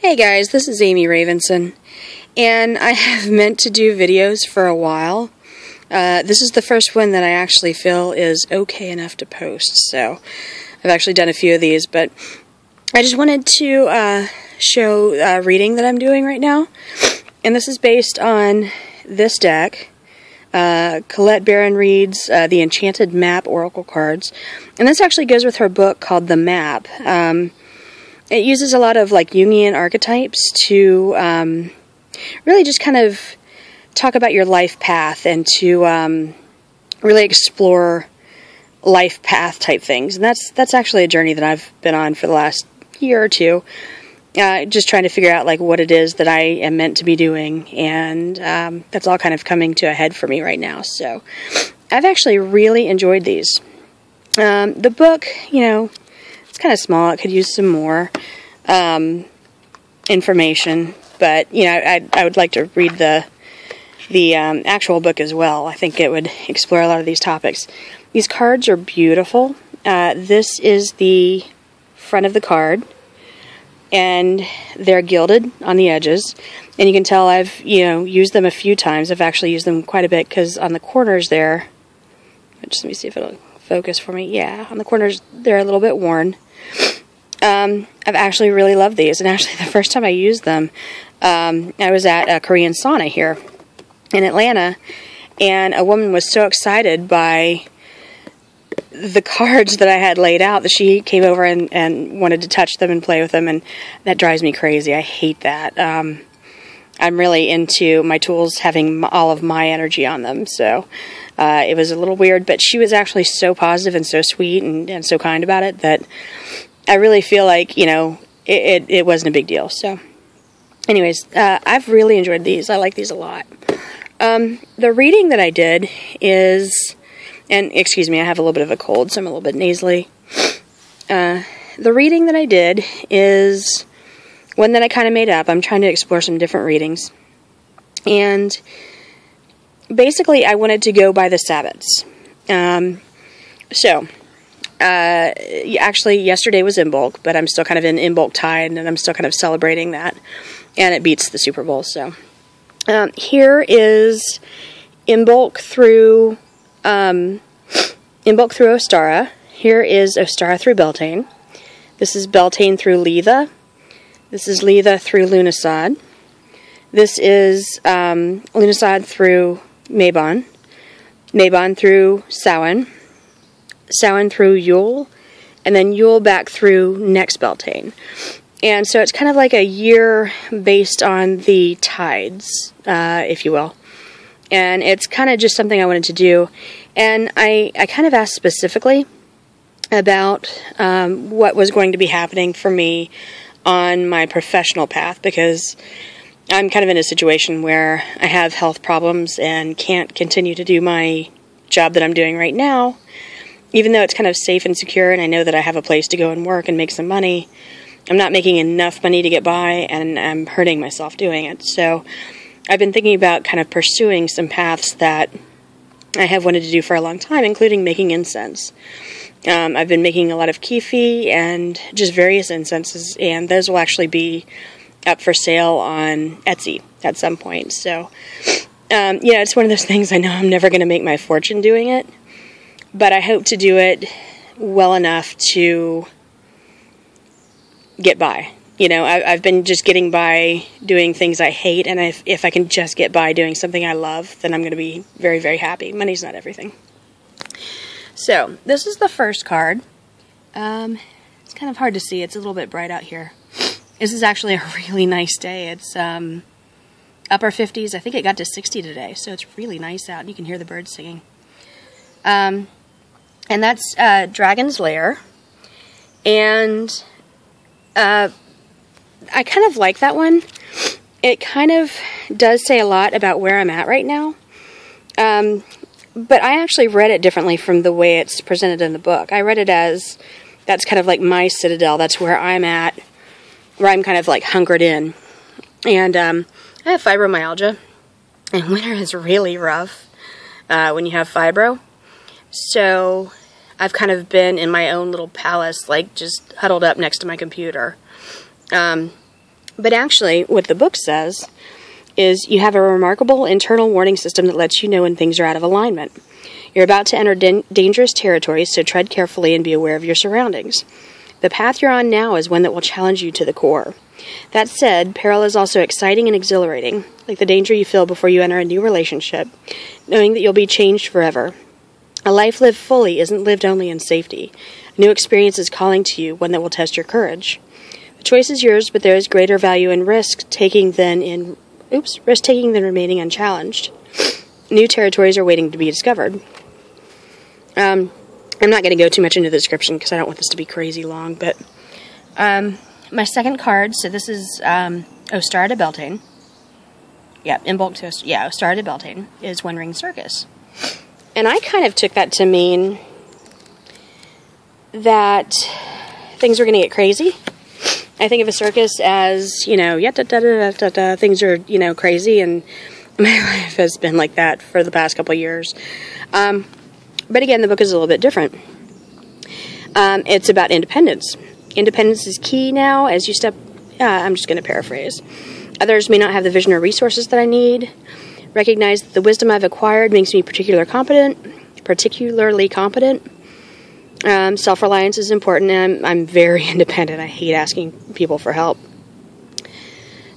Hey guys, this is Amy Ravenson, and I have meant to do videos for a while. This is the first one that I actually feel is okay enough to post, so I've actually done a few of these, but I just wanted to show a reading that I'm doing right now, and this is based on this deck. Colette Baron reads the Enchanted Map Oracle cards, and this actually goes with her book called The Map. It uses a lot of like Jungian archetypes to really just kind of talk about your life path and to really explore life path type things. And that's actually a journey that I've been on for the last year or two, just trying to figure out like what it is that I am meant to be doing, and that's all kind of coming to a head for me right now. So I've actually really enjoyed these. The book, you know, it's kind of small. It could use some more information, but you know, I would like to read the actual book as well. I think it would explore a lot of these topics. These cards are beautiful. This is the front of the card, and they're gilded on the edges, and you can tell I've used them a few times. I've actually used them quite a bit because on the corners there, just let me see if it'll focus for me. Yeah, on the corners they're a little bit worn. I've actually really loved these, and actually the first time I used them, I was at a Korean sauna here in Atlanta, and a woman was so excited by the cards that I had laid out that she came over and wanted to touch them and play with them, and that drives me crazy. I hate that. I'm really into my tools having all of my energy on them, so it was a little weird, but she was actually so positive and so sweet and so kind about it that I really feel like, you know, it wasn't a big deal. So anyways, I've really enjoyed these. I like these a lot. The reading that I did is, and excuse me, I have a little bit of a cold, so I'm a little bit nasally. The reading that I did is one that I kind of made up. I'm trying to explore some different readings. And basically, I wanted to go by the sabbats. Actually, yesterday was Imbolc, but I'm still kind of in Imbolc tide, and I'm still kind of celebrating that. And it beats the Super Bowl, so. Here is Imbolc through Ostara. Here is Ostara through Beltane. This is Beltane through Letha. This is Letha through Lughnasadh. This is Lughnasadh through Mabon. Mabon through Samhain. Samhain through Yule. And then Yule back through next Beltane. And so it's kind of like a year based on the tides, if you will. And it's kind of just something I wanted to do. And I kind of asked specifically about what was going to be happening for me on my professional path, because I'm kind of in a situation where I have health problems and can't continue to do my job that I'm doing right now, even though it's kind of safe and secure and I know that I have a place to go and work and make some money. I'm not making enough money to get by, and I'm hurting myself doing it. So I've been thinking about kind of pursuing some paths that I have wanted to do for a long time, including making incense. I've been making a lot of kifi and just various incenses, and those will actually be up for sale on Etsy at some point. So, yeah, it's one of those things I know I'm never going to make my fortune doing it, but I hope to do it well enough to get by. You know, I've been just getting by doing things I hate, and if I can just get by doing something I love, then I'm going to be very, very happy. Money's not everything. So, this is the first card. It's kind of hard to see. It's a little bit bright out here. This is actually a really nice day. It's upper 50s. I think it got to 60 today, so it's really nice out. You can hear the birds singing. And that's Dragon's Lair. And I kind of like that one. It kind of does say a lot about where I'm at right now. But I actually read it differently from the way it's presented in the book. I read it as, that's kind of like my citadel. That's where I'm at, where I'm kind of like hunkered in. And I have fibromyalgia, and winter is really rough when you have fibro. So I've kind of been in my own little palace, like just huddled up next to my computer. But actually, what the book says is you have a remarkable internal warning system that lets you know when things are out of alignment. You're about to enter dangerous territory, so tread carefully and be aware of your surroundings. The path you're on now is one that will challenge you to the core. That said, peril is also exciting and exhilarating, like the danger you feel before you enter a new relationship, knowing that you'll be changed forever. A life lived fully isn't lived only in safety. A new experience is calling to you, one that will test your courage. The choice is yours, but there is greater value in risk-taking than remaining unchallenged. New territories are waiting to be discovered. I'm not going to go too much into the description because I don't want this to be crazy long, but my second card, so this is Ostar de Beltane. Yeah, Ostar de Beltane is One Ring Circus. And I kind of took that to mean that things are going to get crazy. I think of a circus as, things are, crazy, and my life has been like that for the past couple of years. But again, the book is a little bit different. It's about independence. Independence is key now as you step... I'm just going to paraphrase. Others may not have the vision or resources that I need. Recognize that the wisdom I've acquired makes me particularly competent. Self-reliance is important, and I'm very independent. I hate asking people for help.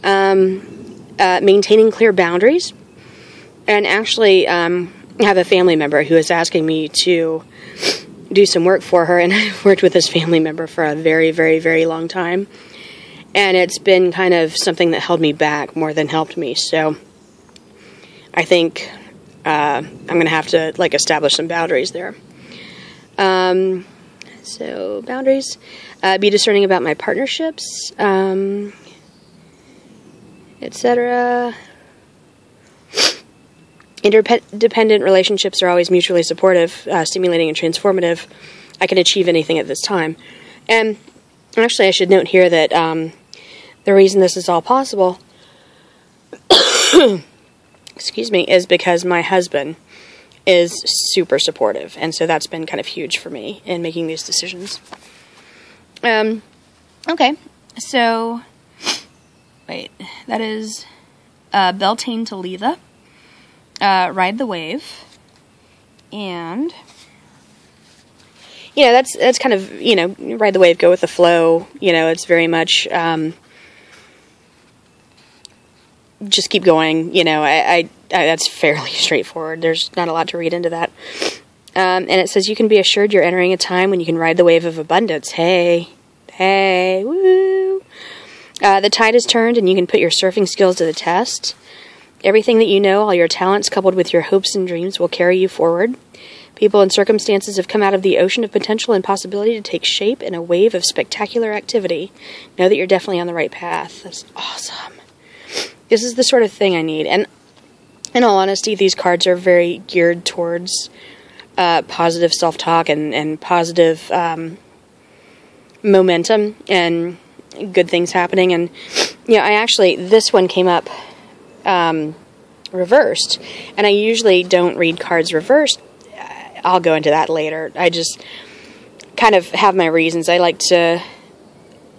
Maintaining clear boundaries. And actually, I have a family member who is asking me to do some work for her, and I've worked with this family member for a very, very, very long time. And it's been kind of something that held me back more than helped me, so I think I'm going to have to, establish some boundaries there. So, boundaries. Be discerning about my partnerships, etc. Interdependent relationships are always mutually supportive, stimulating, and transformative. I can achieve anything at this time. And actually, I should note here that the reason this is all possible is because my husband is super supportive, and so that's been kind of huge for me in making these decisions. Okay, so, wait, that is Beltane to Letha, Ride the Wave, and, that's kind of, ride the wave, go with the flow, it's very much, just keep going, that's fairly straightforward. There's not a lot to read into that. And it says, you can be assured you're entering a time when you can ride the wave of abundance. Hey, woo! The tide has turned, and you can put your surfing skills to the test. Everything that you know, all your talents coupled with your hopes and dreams will carry you forward. People and circumstances have come out of the ocean of potential and possibility to take shape in a wave of spectacular activity. Know that you're definitely on the right path. That's awesome. This is the sort of thing I need. And in all honesty, these cards are very geared towards positive self-talk and positive momentum and good things happening. And, this one came up reversed. And I usually don't read cards reversed. I'll go into that later. I just kind of have my reasons. I like to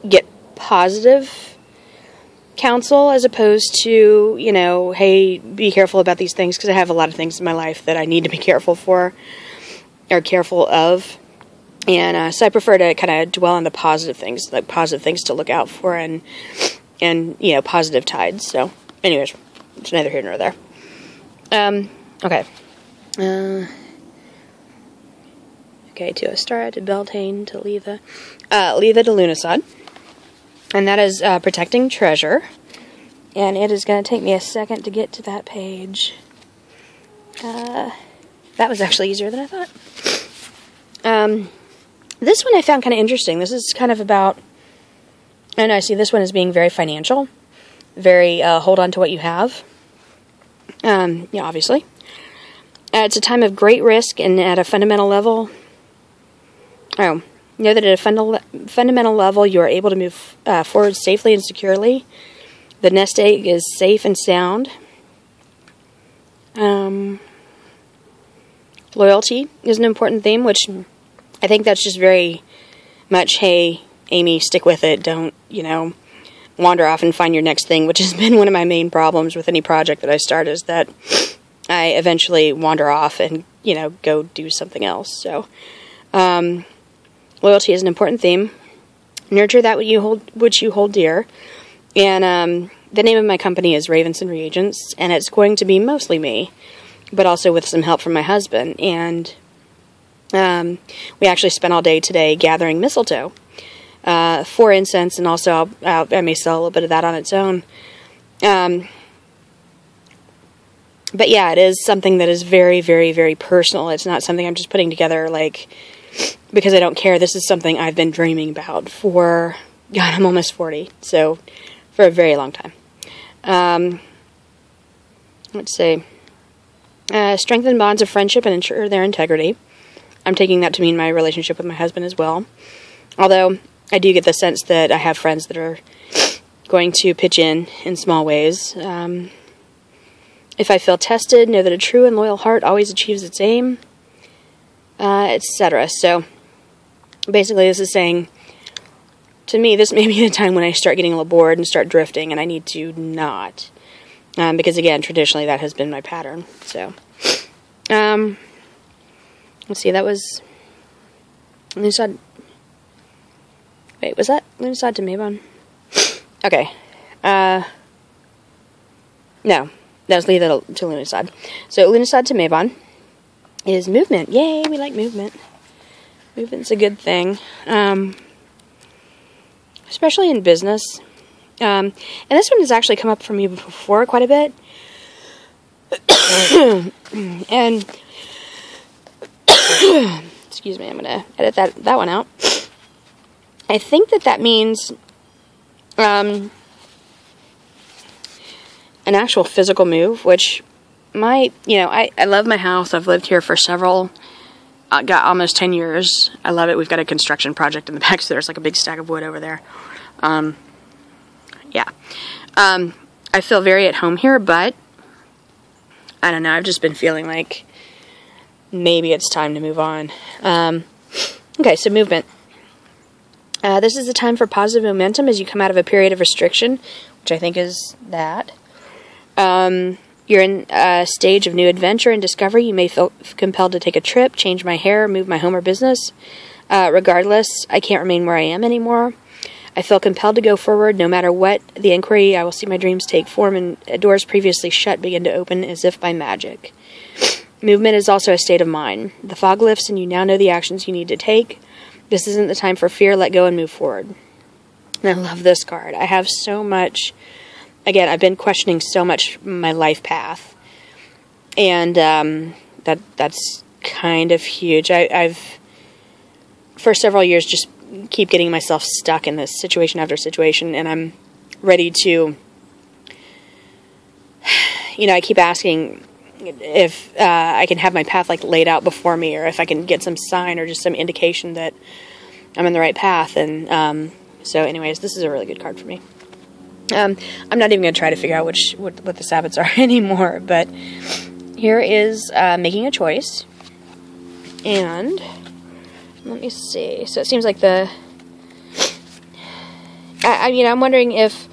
get positive counsel as opposed to, hey, be careful about these things, because I have a lot of things in my life that I need to be careful of. And so I prefer to kind of dwell on the positive things, positive things to look out for and positive tides. So, anyways, it's neither here nor there. Okay. To Ostar, to Beltane, to Letha. Letha to Lunarsad. And that is Protecting Treasure. And it is going to take me a second to get to that page. That was actually easier than I thought. This one I found kind of interesting. This is kind of about... And I see this one as being very financial. Very hold on to what you have. Obviously. It's a time of great risk, and at a fundamental level... Know that at a fundamental level, you are able to move forward safely and securely. The nest egg is safe and sound. Loyalty is an important theme, which I think that's just very much, hey, Amy, stick with it. Don't, wander off and find your next thing, which has been one of my main problems with any project that I start, is that I eventually wander off and, you know, go do something else. So, loyalty is an important theme. Nurture that which you hold dear. And the name of my company is Ravenson Reagents, and it's going to be mostly me, but also with some help from my husband. And we actually spent all day today gathering mistletoe for incense, and also I may sell a little bit of that on its own. But yeah, it is something that is very, very, very personal. It's not something I'm just putting together, like, because I don't care. This is something I've been dreaming about for, God, I'm almost 40, so for a very long time. Let's see. Strengthen bonds of friendship and ensure their integrity. I'm taking that to mean my relationship with my husband as well. Although, I do get the sense that I have friends that are going to pitch in small ways. If I feel tested, know that a true and loyal heart always achieves its aim, etc. So, basically this is saying, to me, this may be the time when I start getting a little bored and start drifting, and I need to not. Because, again, traditionally that has been my pattern. So, let's see, that was Lunicide. Wait, was that Lunicide to Mabon? Okay. No. That was Leave That to Lunicide. So, Lunicide to Mabon is movement. Yay, we like movement. Movement's a good thing. Especially in business. And this one has actually come up for me before quite a bit. And, excuse me, I'm going to edit that one out. I think that means an actual physical move, which I love my house. I've lived here for got almost 10 years. I love it. We've got a construction project in the back, so there's like a big stack of wood over there. Yeah. I feel very at home here, but I don't know. I've just been feeling like maybe it's time to move on. Okay, so movement. This is the time for positive momentum as you come out of a period of restriction, which I think is that. You're in a stage of new adventure and discovery. You may feel compelled to take a trip, change my hair, move my home or business. Regardless, I can't remain where I am anymore. I feel compelled to go forward no matter what the inquiry. I will see my dreams take form and doors previously shut begin to open as if by magic. Movement is also a state of mind. The fog lifts and you now know the actions you need to take. This isn't the time for fear. Let go and move forward. And I love this card. I have so much... Again, I've been questioning so much my life path. And that's kind of huge. I've, for several years, just keep getting myself stuck in this situation after situation, and I'm ready to, I keep asking if I can have my path like laid out before me, or if I can get some sign or just some indication that I'm in the right path. And so anyways, this is a really good card for me. I'm not even going to try to figure out what the sabbats are anymore, but here is making a choice. And let me see. So it seems like I'm wondering if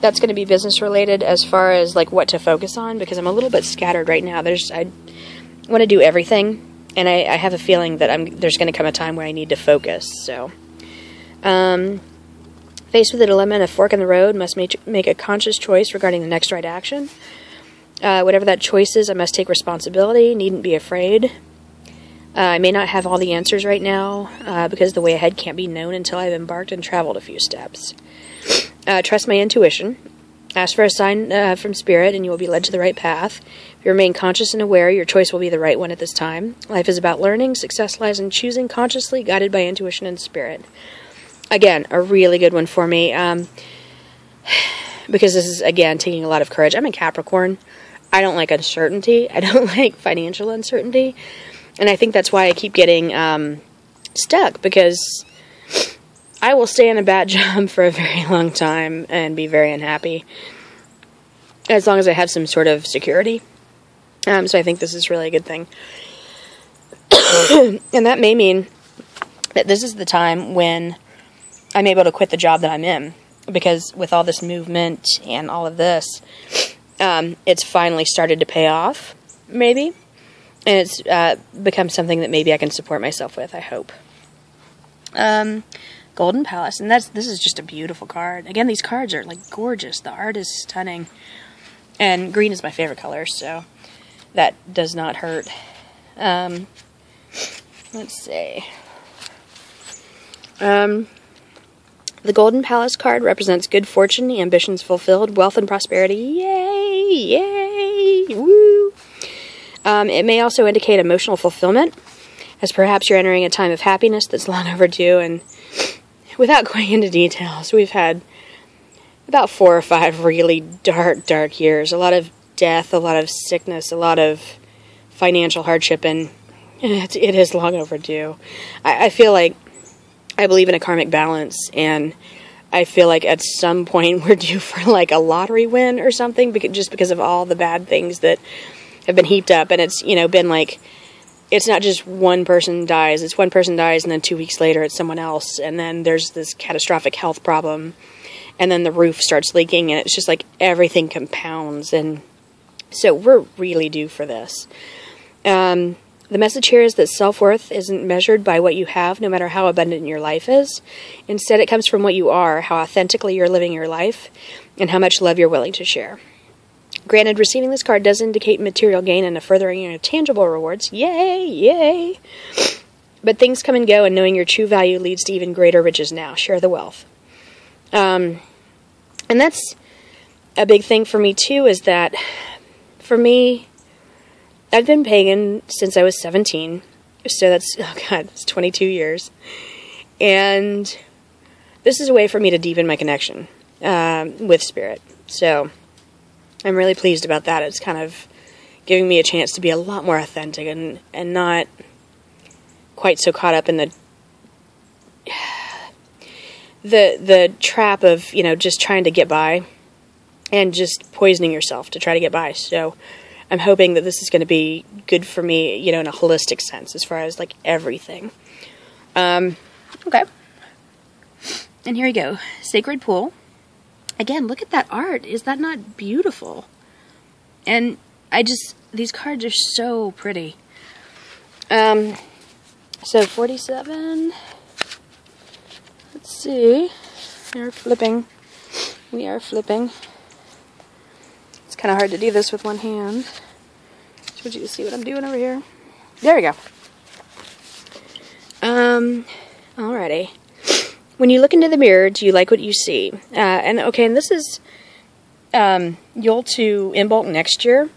that's going to be business related as far as like what to focus on, because I'm a little bit scattered right now. I want to do everything, and I have a feeling that there's going to come a time where I need to focus. So, faced with a dilemma and a fork in the road, must make a conscious choice regarding the next right action. Whatever that choice is, I must take responsibility. Needn't be afraid. I may not have all the answers right now, because the way ahead can't be known until I've embarked and traveled a few steps. Trust my intuition. Ask for a sign from Spirit, and you will be led to the right path. If you remain conscious and aware, your choice will be the right one at this time. Life is about learning. Success lies in choosing consciously, guided by intuition and Spirit. Again, a really good one for me, because this is, again, taking a lot of courage. I'm a Capricorn. I don't like uncertainty. I don't like financial uncertainty. And I think that's why I keep getting stuck, because I will stay in a bad job for a very long time and be very unhappy, as long as I have some sort of security. So I think this is really a good thing. And that may mean that this is the time when I'm able to quit the job that I'm in. because with all this movement and all of this, it's finally started to pay off, maybe. And it's become something that maybe I can support myself with, I hope. Golden Palace, and this is just a beautiful card. Again, these cards are like gorgeous. The art is stunning. And green is my favorite color, so that does not hurt. Let's see. The Golden Palace card represents good fortune, ambitions fulfilled, wealth and prosperity. Yay! Yay! Woo! It may also indicate emotional fulfillment, as perhaps you're entering a time of happiness that's long overdue. And without going into details, we've had about 4 or 5 really dark years. A lot of death, a lot of sickness, a lot of financial hardship, and it is long overdue. I feel like I believe in a karmic balance, and I feel like at some point we're due for like a lottery win or something, just because of all the bad things that have been heaped up. And it's, you know, been like, it's not just one person dies, it's one person dies and then 2 weeks later it's someone else, and then there's this catastrophic health problem, and then the roof starts leaking, and it's just like everything compounds. And so we're really due for this. The message here is that self-worth isn't measured by what you have, no matter how abundant your life is. Instead, it comes from what you are, how authentically you're living your life, and how much love you're willing to share. Granted, receiving this card does indicate material gain and a furthering of tangible rewards. Yay! Yay! But things come and go, and knowing your true value leads to even greater riches now. Share the wealth. And that's a big thing for me, too, is that, for me, I've been pagan since I was 17, so that's, oh God, it's 22 years, and this is a way for me to deepen my connection with spirit, so I'm really pleased about that. It's kind of giving me a chance to be a lot more authentic and not quite so caught up in the trap of, you know, just trying to get by and just poisoning yourself to try to get by. So I'm hoping that this is going to be good for me, you know, in a holistic sense, as far as, like, everything. Okay. And here we go. Sacred Pool. Again, look at that art. Is that not beautiful? And these cards are so pretty. So 47. Let's see. We are flipping. It's kind of hard to do this with one hand. Just want you to see what I'm doing over here. There we go. Alrighty. When you look into the mirror, do you like what you see? And this is Yule to Imbolc next year.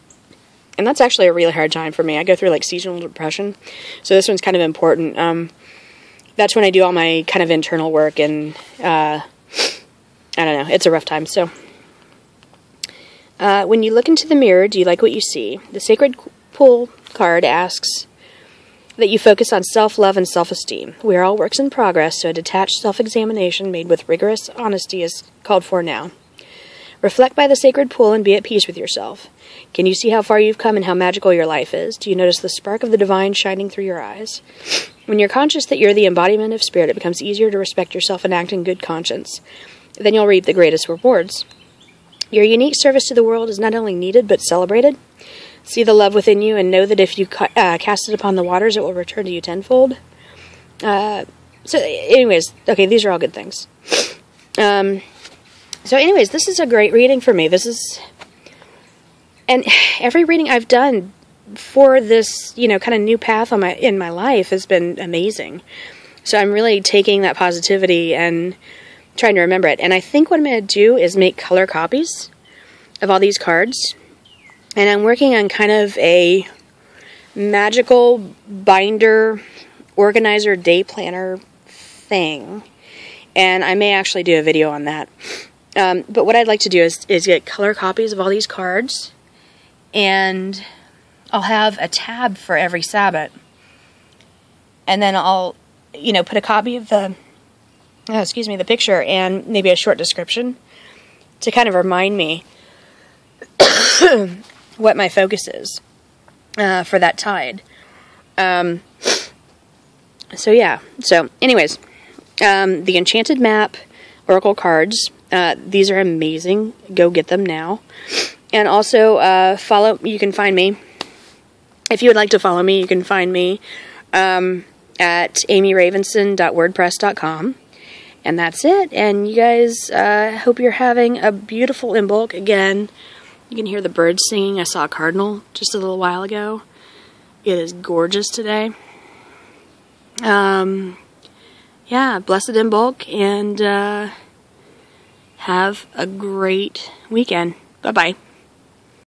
And that's actually a really hard time for me. I go through, like, seasonal depression. So this one's kind of important. That's when I do all my kind of internal work, and I don't know. It's a rough time, so... when you look into the mirror, do you like what you see? The Sacred Pool card asks that you focus on self-love and self-esteem. We are all works in progress, so a detached self-examination made with rigorous honesty is called for now. Reflect by the Sacred Pool and be at peace with yourself. Can you see how far you've come and how magical your life is? Do you notice the spark of the divine shining through your eyes? When you're conscious that you're the embodiment of spirit, it becomes easier to respect yourself and act in good conscience. Then you'll reap the greatest rewards. Your unique service to the world is not only needed, but celebrated. See the love within you, and know that if you cast it upon the waters, it will return to you tenfold. So anyways, okay, these are all good things. So anyways, this is a great reading for me. And every reading I've done for this, you know, kind of new path in my life has been amazing. So I'm really taking that positivity and trying to remember it. And I think what I'm going to do is make color copies of all these cards. And I'm working on kind of a magical binder, organizer, day planner thing. And I may actually do a video on that. But what I'd like to do is get color copies of all these cards. And I'll have a tab for every sabbat. And then I'll, you know, put a copy of the picture and maybe a short description to kind of remind me what my focus is for that tide. So yeah. So anyways, the Enchanted Map Oracle cards. These are amazing. Go get them now. And also, you can find me. If you would like to follow me, you can find me at amyravenson.wordpress.com. And that's it. And you guys, hope you're having a beautiful Imbolc. Again, you can hear the birds singing. I saw a cardinal just a little while ago. It is gorgeous today. Yeah, blessed Imbolc, and have a great weekend. Bye-bye.